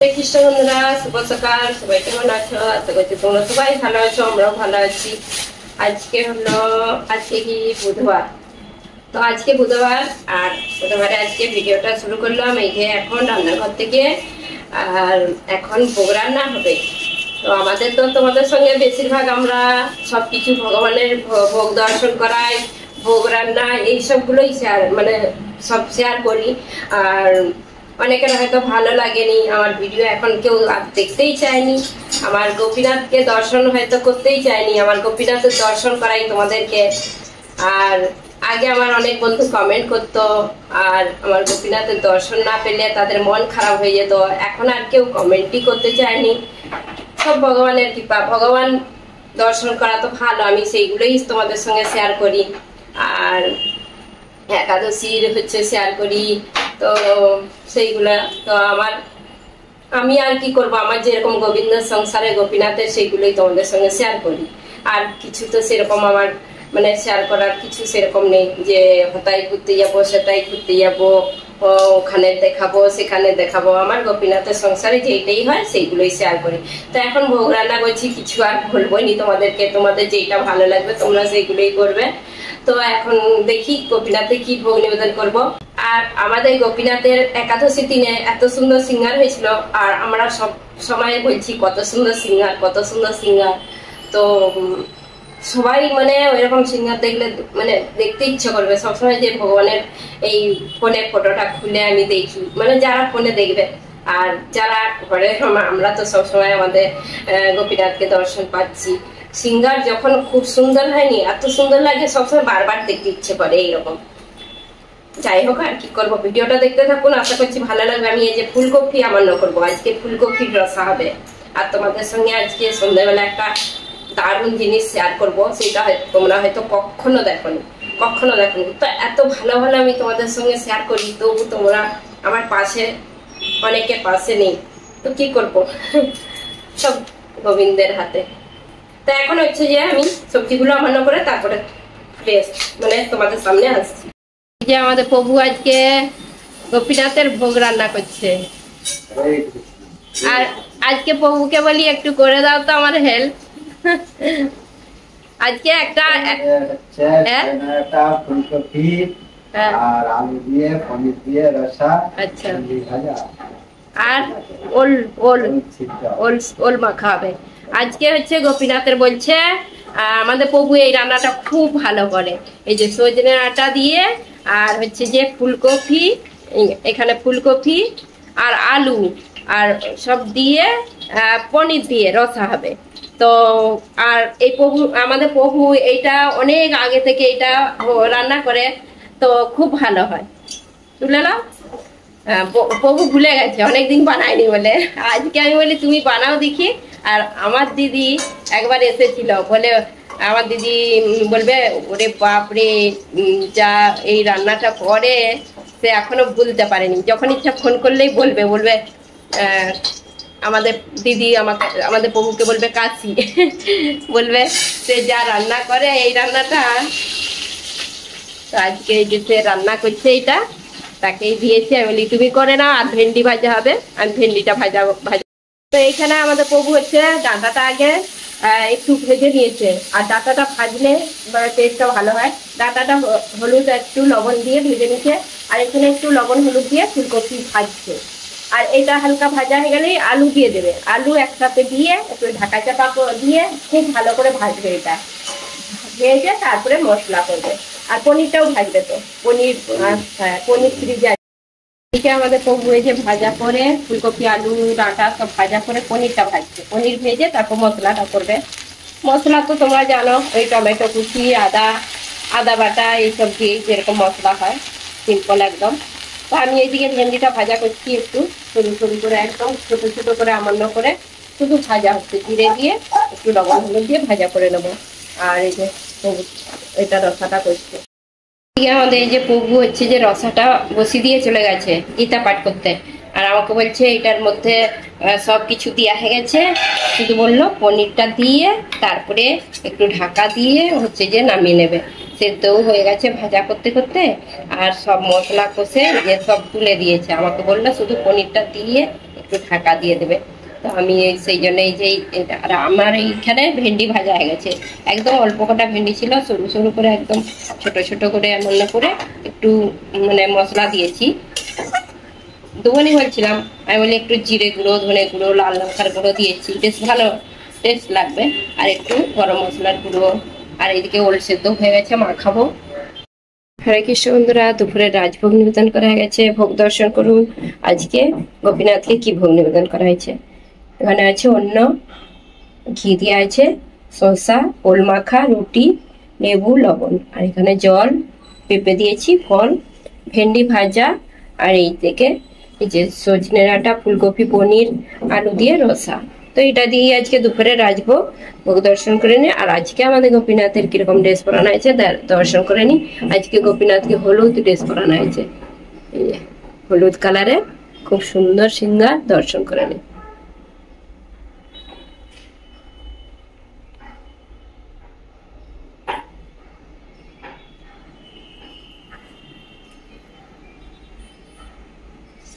খ্রিস্ট বন্ধুরা শুভ সকাল। সবাই কেমন আছো? আশা করছি তোমরা সবাই ভালো আছো, আমরাও ভালো আছি। আজকে কি বুধবার, তো আজকে বুধবার আর বুধবারে আজকে ভিডিওটা শুরু করলাম। এই যে এখন রান্নাঘর থেকে, আর এখন ভোগ রান্না হবে। তো আমাদের তো তোমাদের সঙ্গে বেশিরভাগ আমরা সবকিছু ভগবানের ভোগ দর্শন করাই, ভোগ রান্না এইসবগুলোই সব শেয়ার করি। আর অনেকের হয়তো ভালো লাগেনি আমার ভিডিও, এখন কেউ দেখতেই চায়নি, আমার গোপীনাথকে দর্শন হয়তো করতেই চায়নি, আমার গোপীনাথের দর্শন করাই তোমাদেরকে। আর আগে আমার অনেক বন্ধু কমেন্ট করতো, আর আমার গোপীনাথের দর্শন না পেলে তাদের মন খারাপ হয়ে যেত। এখন আর কেউ কমেন্টই করতে চায়নি, সব ভগবানের কৃপা। ভগবান দর্শন করা তো ভালো, আমি সেইগুলোই তোমাদের সঙ্গে শেয়ার করি। আর একাদশীর শেয়ার করি, তো সেইগুলা তো আমি আর কি করব, আমার যেরকম গোবিন্দের সংসারে গোপীনাথের সেইগুলোই তোমাদের সঙ্গে শেয়ার করি। আর কিছু তো সেরকম আমার শেয়ার করার কিছু সেরকম নেই যে হতাই ঘুরতে যাবো, সেটাই ঘুরতে যাবো, ওখানে দেখাবো সেখানে দেখাবো। আমার গোপীনাথের সংসারে যেইটাই হয় সেইগুলোই শেয়ার করি। তো এখন ভোগ রান্না করছি, কিছু আর বলবোই নি তোমাদেরকে, তোমাদের যেইটা ভালো লাগবে তোমরা সেইগুলোই করবে। তো এখন দেখি গোপীনাথে কি ভোগ নিবেদন করব। আর আমাদের গোপীনাথের একাদশী দিনে এত সুন্দর সিঙ্গার হয়েছিল, আর আমরা সব সময় বলছি কত সুন্দর সিঙ্গার, কত সুন্দর সিঙ্গার। তো সবাই ওইরকম সিঙ্গার দেখলে দেখতে ইচ্ছে করবে সবসময়, যে ভগবানের এই ফোনে ফটোটা খুলে আমি দেখি, যারা ফোনে দেখবে। আর যারা ঘরে, আমরা তো সবসময় আমাদের গোপীনাথকে দর্শন পাচ্ছি। সিঙ্গার যখন খুব সুন্দর হয়নি, এত সুন্দর লাগে, সবসময় বারবার দেখতে ইচ্ছে করে এইরকম। যাই হোক, আর কি করবো, ভিডিওটা দেখতে থাকুন, আশা করছি ভালো লাগবে। আমি এই যে ফুলকপি আমান্য করবো, আজকে ফুলকপির রসা হবে। আর তোমাদের সঙ্গে আজকে সন্ধ্যাবেলা একটা দারুণ জিনিস শেয়ার করবো, সেটা তোমরা হয়তো কখনো দেখোনি। তো এত ভালো ভালো আমি তোমাদের সঙ্গে শেয়ার করি, তবু তোমরা আমার পাশে, অনেকের পাশে নেই। তো কি করবো, সব গোবিন্দের হাতে। তো এখন যে আমি সবজিগুলো আমান্য করে তারপরে ফ্রেশ তোমাদের সামনে আসছি। যে আমাদের প্রভু আজকে গোপীনাথের ভোগ রান্না করছে, আর আজকে প্রভুকে বলি একটু করে দাও তো আমার হেল্প। আজকে একটা ফুলকপি আর আলু দিয়ে পনির দিয়ে রসা, আচ্ছা, আর ওল ওল ওল ওল মাখা হবে। আজকে গোপীনাথের বলছে আমাদের প্রভু এই রান্নাটা খুব ভালো করে। এই যে সজনে আটা দিয়ে, আর যে ফুলকপি, এখানে ফুলকপি আর আলু আর সব দিয়ে পনির দিয়ে রসা হবে। তো আর এই আমাদের প্রভু এইটা অনেক আগে থেকে এইটা রান্না করে, তো খুব ভালো হয়। তুলে নাও, প্রভু ভুলে গেছে, অনেকদিন বানায়নি বলে। আজকে আমি বলি তুমি বানাও দেখি। আর আমার দিদি একবার এসেছিল, বলে আমার দিদি বলবে, ওরে বাপরে, যা এই রান্নাটা করে সে এখনো ভুলতে পারেনি। যখন ইচ্ছা ফোন করলেই বলবে আমাদের দিদি আমাদের প্রভুকে বলবে কাশি, বলবে সে যা রান্না করে এই রান্নাটা। তো আজকে এই যে সে রান্না করছে এইটা, তাকেই দিয়েছি। আমি বলি তুমি করে নাও, আর ভেন্ডি ভাজা হবে, আমি ভেন্ডিটা ভাজা। তো এইখানে আমাদের প্রভু ডাঁটাটা আগে একটু ভেজে নিয়েছে, আর ডাঁটাটা ভাজলে টেস্টটা ভালো হয়। ডাঁটাটা হলুদ একটু লবণ দিয়ে ভেজে নিচ্ছে, আর এখানে একটু লবণ হলুদ দিয়ে ফুলকপি ভাজছে। আর এটা হালকা ভাজা হয়ে গেলেই আলু দিয়ে দেবে, আলু একসাথে দিয়ে একটু ঢাকা চাপা দিয়ে খুব ভালো করে ভাজবে। এটা ভেজে তারপরে মশলা করবে, আর পনিরটাও ভাজবে। তো পনির, হ্যাঁ পনির ফ্রিজে আছে। আমাদের প্রভু যে ভাজা করে ফুলকপি আলু ডাঁটা সব ভাজা করে পনিরটা ভাজছে, পনির ভেজে তারপর মশলাটা করবে। মশলা তো তোমরা জানো, ওই টমেটো কুচি, আদা বাটা এইসব দিয়ে যেরকম মশলা হয়, সিম্পল একদম। তো আমি এইদিকে ভেন্ডিটা ভাজা করছি, একটু সরু সরু করে, একদম ছোট ছোট করে আমান্য করে শুধু ভাজা হচ্ছে, জিরে দিয়ে একটু লবণ হলুদ দিয়ে ভাজা করে নেবো। আর এই যে প্রভু এটা রসাটা করছে। আমাদের এই যে প্রভু যে রসাটা বসিয়ে দিয়ে চলে গেছে গীতা পাঠ করতে, আর আমাকে বলছে এটার মধ্যে সব কিছু দেওয়া হয়ে গেছে, শুধু বললো পনিরটা দিয়ে তারপরে একটু ঢাকা দিয়ে যে নামিয়ে নেবে। সেদ্ধও হয়ে গেছে ভাজা করতে করতে, আর সব মশলা কষে যে সব তুলে দিয়েছে। আমাকে বললো শুধু পনিরটা দিয়ে একটু ঢাকা দিয়ে দেবে। তো আমি সেই জন্য এই যে আর আমার এইখানে ভেন্ডি ভাজা হয়ে গেছে, একদম অল্প কটা ভেন্ডি ছিল, সরু সরু করে একদম ছোট ছোট করে এমন না করে একটু মানে মশলা দিয়েছি। দুবারই বলছিলাম, আমি বলি একটু জিরে গুঁড়ো, ধনে গুঁড়ো, লাল লঙ্কার গুঁড়ো দিয়েছি, বেশ ভালো টেস্ট লাগবে। আর একটু গরম মশলার গুঁড়ো। আর এইদিকে ওল সেদ্ধ হয়ে গেছে, মাখাবো। হরে কৃষ্ণ বন্ধুরা, দুপুরে রাজভোগ নিবেদন করা গেছে, ভোগ দর্শন করুন। আজকে গোপীনাথকে কি ভোগ নিবেদন করা হয়েছে। এখানে আছে অন্ন, ঘি দেওয়া আছে, শসা, ওল মাখা, রুটি, লেবু, লবণ, আর এখানে জল, পেঁপে দিয়েছি, ফল, ভেন্ডি ভাজা, আর এই থেকে এই যে সজনে ডাঁটা, ফুলকপি, পনির, আলু দিয়ে রসা। তো এটা দিয়ে আজকে দুপুরে রাজভোগ ভোগ দর্শন করে নি। আর আজকে আমাদের গোপীনাথের কিরকম ড্রেস পরানো হয়েছে দর্শন করে নি। আজকে গোপীনাথকে হলুদ ড্রেস পরানো হয়েছে, এই যে হলুদ কালারে খুব সুন্দর সিঙ্গার, দর্শন করে নি।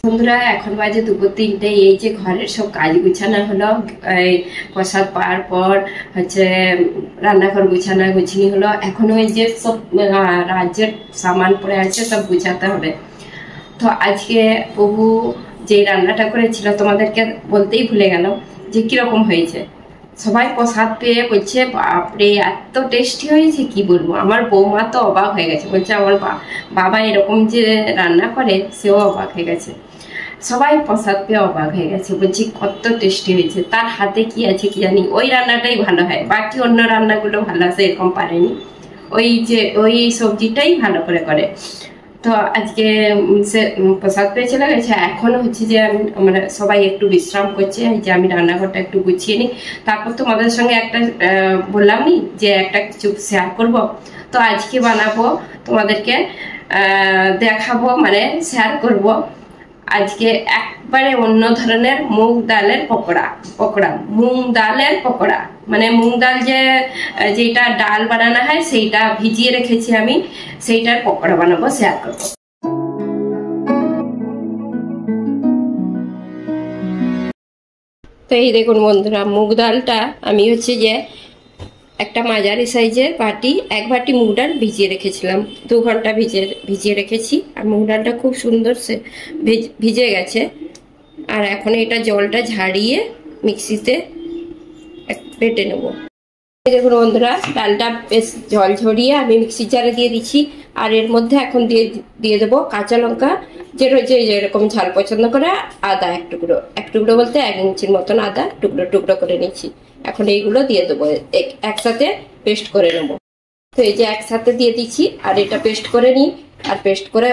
বন্ধুরা এখন বাজে দুপুর 3টে। এই যে ঘরের সব কাজ গুছানো হলো, এই প্রসাদ পাওয়ার পর হচ্ছে রান্নাঘর গুছানো গুছিনি হলো। এখন ওই যে সব রাজ্যের সামান পড়ে আছে সব গুছাতে হবে। তো আজকে প্রভু যে রান্নাটা করেছিল তোমাদেরকে বলতেই ভুলে গেল যে কিরকম হয়েছে। সবাই প্রসাদ পেয়ে বলছে বাপরে এত টেস্টি হয়েছে, কি বলবো। আমার বৌমা তো অবাক হয়ে গেছে, বলছে আমার বাবা এরকম যে রান্না করে সেও অবাক হয়ে গেছে। সবাই প্রসাদ পেয়ে অবাক হয়ে গেছে, বলছি কত টেস্টি হয়েছে। তার হাতে কি আছে কি জানি, ওই রান্নাটাই ভালো হয়, বাকি অন্য রান্নাগুলো ভালো আছে এরকম পারেনি। ওই সবজিটাই ভালো করে করে। তো আজকে সে প্রসাদ পেয়ে চলে গেছে। এখন হচ্ছে যে মানে সবাই একটু বিশ্রাম করছে, এই যে আমি রান্নাঘরটা একটু গুছিয়ে নিই। তারপর তোমাদের সঙ্গে একটা বললাম নি যে একটা কিছু শেয়ার করব। তো আজকে বানাবো, তোমাদেরকে দেখাবো, মানে শেয়ার করব। আজকে একবারে অন্য ধরনের মুগ ডালের পকোড়া, মুগ ডালের পকোড়া। মানে মুগ ডাল যেটা ডাল বানানো হয় সেইটা ভিজিয়ে রেখেছি আমি, সেইটার পকোড়া বানাবো, শেয়ার করবো। তো এই দেখুন বন্ধুরা, মুগ ডালটা আমি হচ্ছে যে একটা মাঝারি সাইজের বাটি, এক বাটি মুগ ডাল ভিজিয়ে রেখেছিলাম, 2 ঘন্টা ভিজিয়ে রেখেছি। আর মুগ ডালটা খুব সুন্দর সে ভিজে গেছে। আর এখন এটা জলটা ঝাড়িয়ে মিক্সিতে বেটে নেব। দেখুন বন্ধুরা, ডালটা বেশ জল ঝরিয়ে আমি মিক্সির জারে দিয়ে দিচ্ছি। আর এর মধ্যে এখন দিয়ে দেবো কাঁচা লঙ্কা, যেরকম ঝাল পছন্দ করে, আদা এক টুকরো বলতে 1 ইঞ্চির মতন আদা টুকরো করে নিচ্ছি। এখন এইগুলো দিয়ে দেবো, একসাথে পেস্ট করে নেবো। তো এই যে একসাথে দিয়ে দিচ্ছি, আর এটা পেস্ট করে নিই। আর পেস্ট করে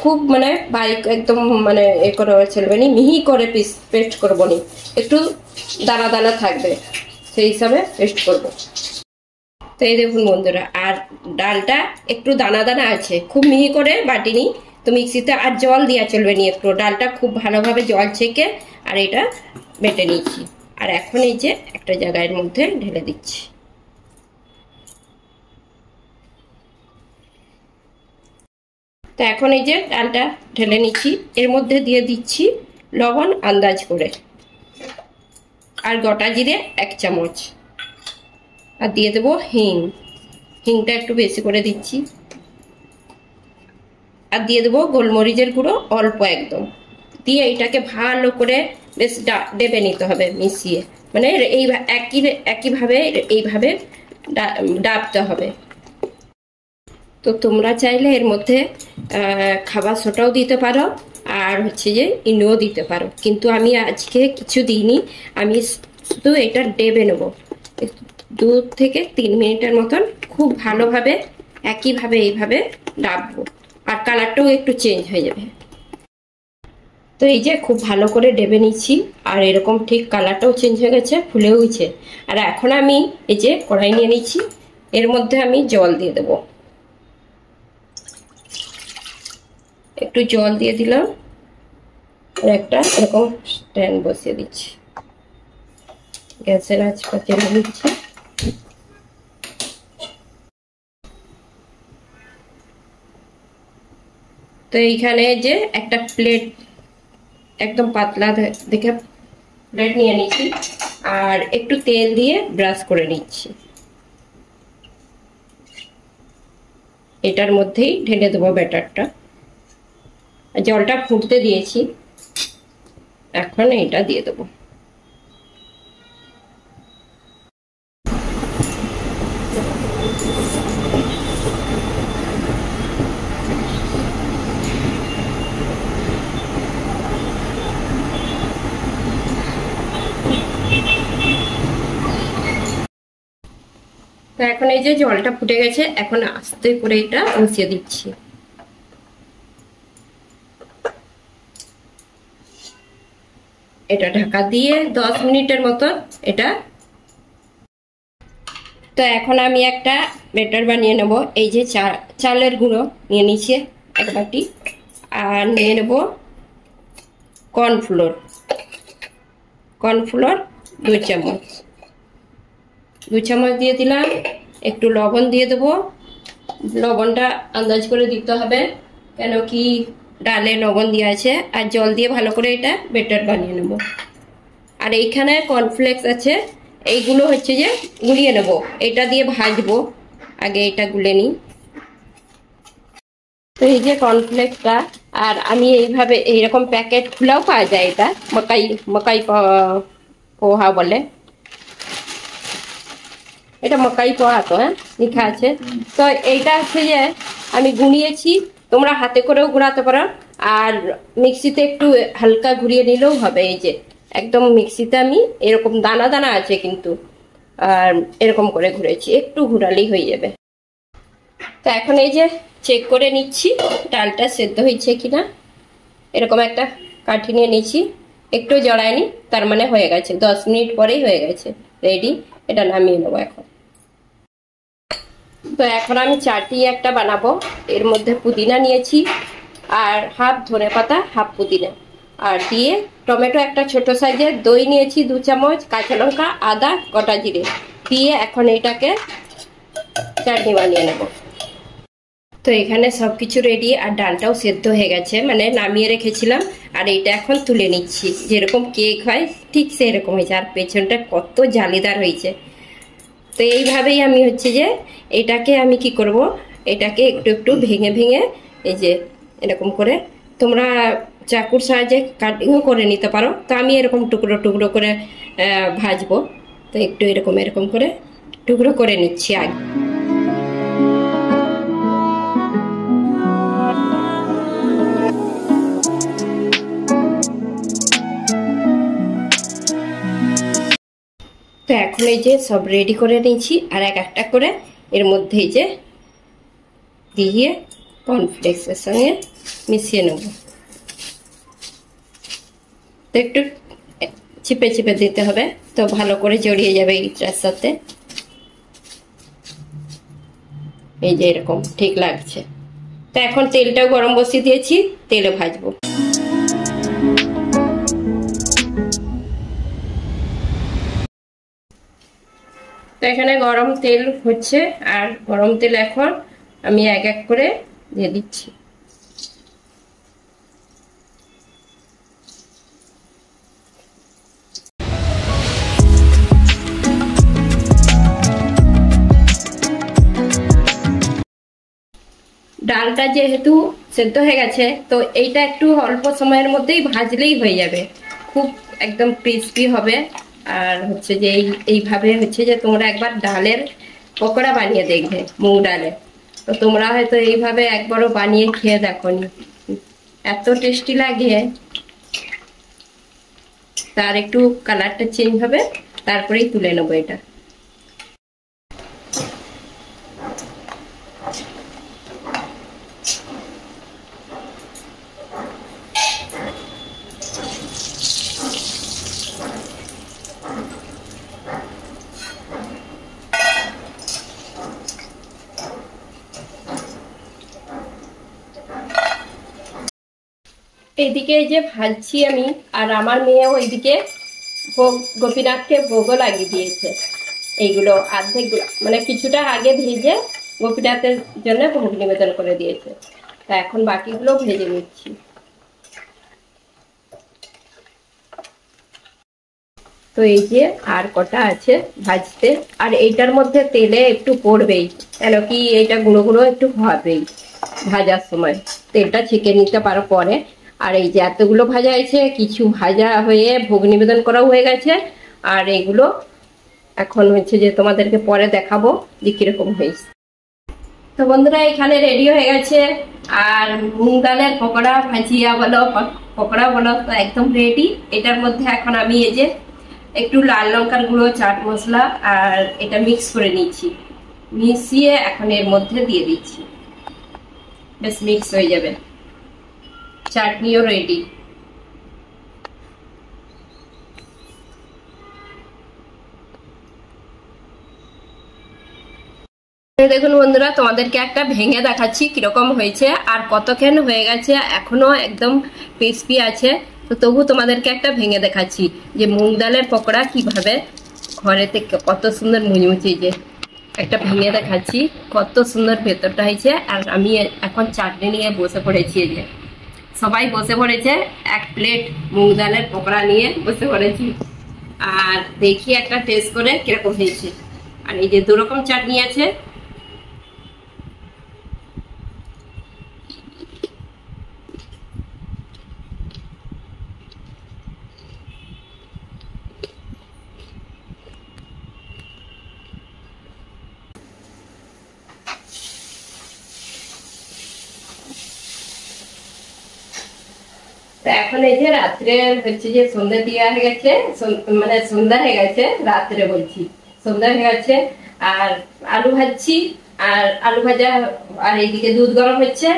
খুব মানে বারিক একদম মানে এ করে চলবে নি, মিহি করে পেস্ট করবো নি, একটু দানা দানা থাকবে, সেই হিসাবে পেস্ট করবো। তো এই দেখুন বন্ধুরা, আর ডালটা একটু দানা দানা আছে, খুব মিহি করে বাটিনি। তো মিক্সিতে আর জল দেওয়া চলবে নি, একটু ডালটা খুব ভালোভাবে জল ছেঁকে আর এটা বেটে নিচ্ছি। আর এখন এই যে একটা জায়গার মধ্যে ঢেলে দিচ্ছি। তো এখন এই যে ডালটা ঢেলে নিচ্ছি, এর মধ্যে দিয়ে দিচ্ছি লবণ আন্দাজ করে, আর গোটা জিরে 1 চামচ, আর দিয়ে দেবো হিংটা একটু বেশি করে দিচ্ছি। আর দিয়ে দেবো গোলমরিচের গুঁড়ো অল্প একদম, দিয়ে এইটাকে ভালো করে বেশ ডেবে নিতে হবে মিশিয়ে, মানে এই একইভাবে এইভাবে ডাবতে হবে। তো তোমরা চাইলে এর মধ্যে খাবার সোডাও দিতে পারো, আর হচ্ছে যে ইনোও দিতে পারো, কিন্তু আমি আজকে কিছু দিইনি। আমি শুধু এটা ডেবে নেবো 2 থেকে 3 মিনিটের মতন, খুব ভালোভাবে একইভাবে এইভাবে ডাববো, আর কালারটাও একটু চেঞ্জ হয়ে যাবে। তো এই যে খুব ভালো করে ডেবে নিচ্ছি, আর এরকম ঠিক কালারটাও চেঞ্জ হয়ে গেছে, ফুলেও গেছে। আর এখন আমি এই যে কড়াই নিয়ে নিচ্ছি, এর মধ্যে আমি জল দিয়ে দেবো, একটু জল দিয়ে দিলাম, আর একটা এরকম স্ট্যান্ড বসিয়ে দিচ্ছি, গ্যাসের আঁচ পাতিয়ে দিচ্ছি। তো এইখানে যে একটা প্লেট একদম পাতলা দেখে প্লেট নিয়ে নিচ্ছি আর একটু তেল দিয়ে ব্রাশ করে নিচ্ছি। এটার মধ্যেই ঢেলে দেবো ব্যাটারটা। জলটা ফুটতে দিয়েছি, এখন এটা দিয়ে দেবো। তো এখন এই যে জলটা ফুটে গেছে, এখন আস্তে করে এটা বসিয়ে দিচ্ছি। এটা ঢাকা দিয়ে 10 মিনিটের মতো এটা। তো এখন আমি একটা ব্যাটার বানিয়ে নেব। এই যে চালের গুঁড়ো নিয়ে নিচ্ছে 1 বাটি, আর নিয়ে নেব কর্নফ্লোর 2 চামচ। 2 চামচ দিয়ে দিলাম। একটু লবণ দিয়ে দেবো। লবণটা আন্দাজ করে দিতে হবে, কেন কি ডালে লবণ দেওয়া আছে। আর জল দিয়ে ভালো করে এটা ব্যাটার বানিয়ে নেব। আর এইখানে কর্নফ্লেক্স আছে, এইগুলো হচ্ছে যে গুলিয়ে নেব। এটা দিয়ে ভাজবো, আগে এটা গুলে নিই। তো এই যে কর্নফ্লেক্সটা, আর আমি এইভাবে এইরকম প্যাকেট খোলাও পাওয়া যায়। এটা মকাই পোহা বলে, এটা মকাই পোহা তো, হ্যাঁ লেখা আছে। তো এইটা হচ্ছে যে আমি গুঁড়িয়েছি, তোমরা হাতে করেও গুঁড়াতে পারো, আর মিক্সিতে একটু হালকা ঘুরিয়ে নিলেও হবে। এই যে একদম মিক্সিতে আমি এরকম দানা দানা আছে কিন্তু, আর এরকম করে ঘুরেছি, একটু ঘুরালেই হয়ে যাবে। তো এখন এই যে চেক করে নিচ্ছি ডালটা সেদ্ধ হয়েছে কিনা। এরকম একটা কাঠি নিয়ে নিচ্ছি, একটু জড়ায়নি, তার মানে হয়ে গেছে। 10 মিনিট পরেই হয়ে গেছে, রেডি। এটা নামিয়ে নেবো এখন। তো এখন আমি চাটনি একটা বানাবো। এর মধ্যে পুদিনা নিয়েছি, আর হাফ ধনেপাতা, হাফ পুদিনা, আর দিয়ে টমেটো একটা ছোট সাইজের, দই নিয়েছি 2 চামচ, কাঁচা লঙ্কা, আদা, গোটা জিরে দিয়ে এখন এটাকে চাটনি বানিয়ে নেব। তো এখানে সবকিছু রেডি, আর ডালটাও সেদ্ধ হয়ে গেছে, মানে নামিয়ে রেখেছিলাম। আর এইটা এখন তুলে নিচ্ছি, যেরকম কেক হয় ঠিক সেরকম হয়েছে। আর পেছনটা কত জালিদার হয়েছে। তো এইভাবেই আমি হচ্ছে যে এটাকে আমি কি করব, এটাকে একটু একটু ভেঙে ভেঙে এই যে এরকম করে তোমরা চাকুর সাহায্যে কাটিংও করে নিতে পারো। তো আমি এরকম টুকরো টুকরো করে ভাজবো। তো একটু এরকম এরকম করে টুকরো করে নিচ্ছি আগে। তো এখন এই যে সব রেডি করে নিয়েছি, আর একটা করে এর মধ্যে এই যে দিয়ে কর্নফ্লেক্সের সঙ্গে মিশিয়ে নেব। তো একটু চিপে চিপে দিতে হবে, তো ভালো করে জড়িয়ে যাবে এইটার সাথে। এই যে এরকম ঠিক লাগছে। তো এখন তেলটাও গরম বসিয়ে দিয়েছি, তেলে ভাজবো। তো এখানে গরম তেল হচ্ছে, আর গরম তেল এখন আমি এক এক করে দিয়ে দিচ্ছি। ডালটা যেহেতু সেদ্ধ হয়ে গেছে, তো এইটা একটু অল্প সময়ের মধ্যেই ভাজলেই হয়ে যাবে, খুব একদম ক্রিস্পি হবে। আর হচ্ছে যে এইভাবে হচ্ছে যে তোমরা একবার ডালের পকোড়া বানিয়ে দেখবে, মুগ ডালে। তো তোমরা হয়তো এইভাবে একবারও বানিয়ে খেয়ে দেখো নি, এত টেস্টি লাগে। তার একটু কালারটা চেঞ্জ হবে, তারপরেই তুলে নেবো এটা। এইদিকে এই যে ভাজছি আমি, আর আমার মেয়ে ওইদিকে ভোগ, গোপীনাথকে ভোগও লাগিয়ে দিয়েছে। এইগুলো অর্ধেকগুলো মানে কিছুটা আগে ভেজে গোপীনাথের জন্য ভোগ নিবেদন করে দিয়েছে। তা এখন বাকিগুলো ভেজে নিচ্ছি। তো এই যে আর কটা আছে ভাজতে, আর এইটার মধ্যে তেলে একটু পড়বেই, কেন কি এইটা গুঁড়ো গুঁড়ো একটু হবেই ভাজার সময়, তেলটা ছেঁকে নিতে পারো পরে। আর এই যে এতগুলো ভাজা হয়েছে, কিছু ভাজা হয়ে ভোগ নিবেদন করাও হয়ে গেছে, আর এগুলো এখন হচ্ছে যে তোমাদেরকে পরে দেখাবো যে কিরকম হয়েছে। তো বন্ধুরা এখানে রেডি হয়ে গেছে, আর মুগ ডালের পকোড়া ভাজিয়া বলো পকোড়া বলো তো একদম রেডি। এটার মধ্যে এখন আমি এই যে একটু লাল লঙ্কার গুঁড়ো, চাট মশলা আর এটা মিক্স করে নিচ্ছি, মিশিয়ে এখন এর মধ্যে দিয়ে দিচ্ছি, বেশ মিক্স হয়ে যাবে। চাটনিও রেডি। দেখুন বন্ধুরা, তোমাদেরকে একটা ভেঙে দেখাচ্ছি কিরকম হয়েছে আর কতক্ষণ হয়ে গেছে, এখনো একদম ক্রিস্পি আছে। তো তবু তোমাদেরকে একটা ভেঙে দেখাচ্ছি যে মুগ ডালের পকোড়া কিভাবে ঘরেতে কত সুন্দর মুচমুচে, যে একটা ভেঙে দেখাচ্ছি কত সুন্দর ভেতরটা হয়েছে। আর আমি এখন চাটনি নিয়ে বসে পড়েছি, এই যে সবাই বসে পড়েছে, এক প্লেট মুগ ডালের পকোড়া নিয়ে বসে পড়েছি। আর দেখি একটা টেস্ট করে কিরকম হয়েছে। আর এই যে 2 রকম চাটনি আছে, এখন এই যে রাত্রে হচ্ছে যে সন্ধ্যা দিয়ে হয়ে গেছে, মানে সন্ধ্যা হয়ে গেছে, রাত্রে বলছি সন্ধ্যা হয়ে গেছে। আর আলু ভাজছি, আর আলু ভাজা, আর এইদিকে দুধ গরম হচ্ছে,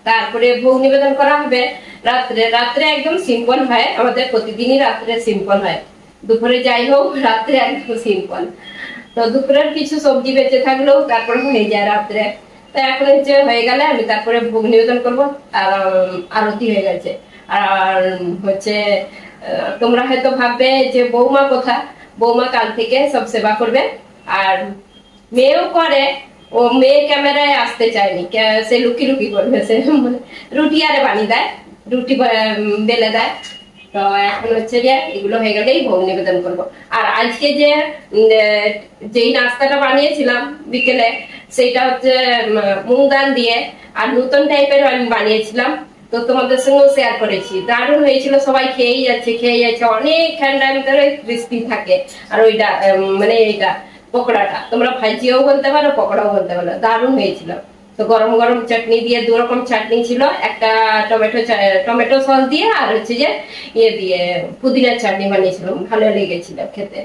তারপরে ভোগ নিবেদন করা হবে রাত্রে। রাত্রে একদম সিম্পল হয় আমাদের, প্রতিদিনই রাত্রে সিম্পল হয়, দুপুরে যাই হোক রাত্রে একদম সিম্পল। তো দুপুরের কিছু সবজি বেঁচে থাকলেও তারপরে হয়ে যায় রাত্রে। তো এখন হচ্ছে হয়ে গেলে আমি তারপরে ভোগ নিবেদন করবো, আর আরতি হয়ে গেছে। আর হচ্ছে তোমরা হয়তো ভাববে যে বৌমা কোথা, বৌমা কাল থেকে সব সেবা করবে, আর মেয়েও করে, ও মেয়ে ক্যামেরায় আসতে চায়নি, সে লুকি লুকি করবে, সে মানে রুটি আরে বানিয়ে দেয়, রুটি বেলে দেয়। তো এখন হচ্ছে যে এগুলো হয়ে গেলেই ভোগ নিবেদন করবো। আর আজকে যে যেই নাস্তাটা বানিয়েছিলাম বিকেলে, সেইটা হচ্ছে মুগ ডাল দিয়ে আর নতুন টাইপের আমি বানিয়েছিলাম, তো তোমাদের সঙ্গে শেয়ার করেছি, দারুণ হয়েছিল, সবাই খেয়েই যাচ্ছে অনেক টাইম ধরে ক্রিস্পি থাকে। আর ওইটা মানে এইটা পকোড়াটা তোমরা ভাজিও বলতে পারো, পকোড়াও বলতে পারো, দারুণ হয়েছিল। তো গরম গরম চাটনি দিয়ে, 2 রকম চাটনি ছিল, একটা টমেটো সস দিয়ে, আর হচ্ছে যে ইয়ে দিয়ে পুদিনার চাটনি বানিয়েছিলাম, ভালো লেগেছিল খেতে।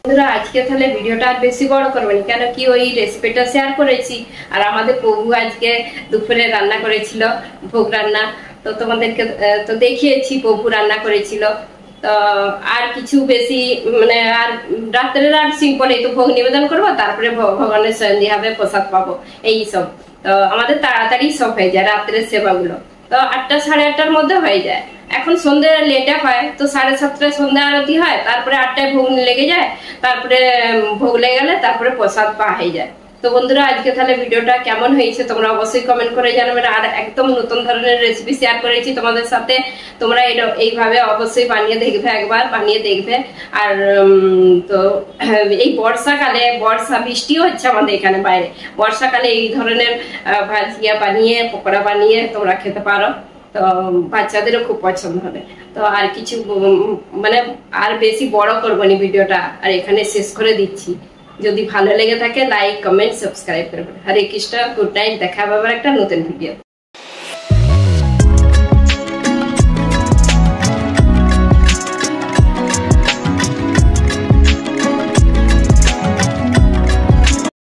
বন্ধুরা আজকে তাহলে ভিডিওটা আর বেশি বড় করবো না, কেন কি ওই রেসিপিটা শেয়ার করেছি। আর আমাদের প্রভু আজকে দুপুরে রান্না করেছিল, ভোগ রান্না, তো তোমাদেরকে তো দেখিয়েছি প্রভু রান্না করেছিল। তো আর কিছু বেশি মানে আর রাত্রের আর সিম্পল, এই তো ভোগ নিবেদন করবো, তারপরে ভগবানের সন্ধি হবে, প্রসাদ পাবো, এই সব। তো আমাদের তাড়াতাড়ি সব হয়ে যায় রাত্রের সেবাগুলো, তো 8টা সাড়ে 8টার মধ্যে হয়ে যায়। এখন সন্ধ্যে লেটে হয়, তো 7:30টায় সন্ধ্যা আরতি হয়, তারপরে 8টায় ভোগ লেগে যায়, তারপরে ভোগ লেগে গেলে তারপরে প্রসাদ পাওয়া হয়ে যায়। তো বন্ধুরা আজকে তাহলে ভিডিওটা কেমন হয়েছে তোমরা অবশ্যই কমেন্ট করে জানাবে। আর একদম নতুন ধরনের রেসিপি শেয়ার করেছি তোমাদের সাথে, তোমরা এইভাবে অবশ্যই বানিয়ে দেখবে, একবার বানিয়ে দেখবে। আর তো এই বর্ষাকালে, বৃষ্টিও হচ্ছে আমাদের এখানে বাইরে, বর্ষাকালে এই ধরনের ভাজিয়া বানিয়ে, পকোড়া বানিয়ে তোমরা খেতে পারো, তো বাচ্চাদেরও খুব পছন্দ হবে। তো আর কিছু মানে আর বেশি বড় করবো না ভিডিওটা, আর এখানে শেষ করে দিচ্ছি। যদি ভালো লেগে থাকে লাইক, কমেন্ট, সাবস্ক্রাইব করবেন। হরে কৃষ্ণ, গুড নাইট, দেখা হবে আবার একটা নতুন ভিডিও।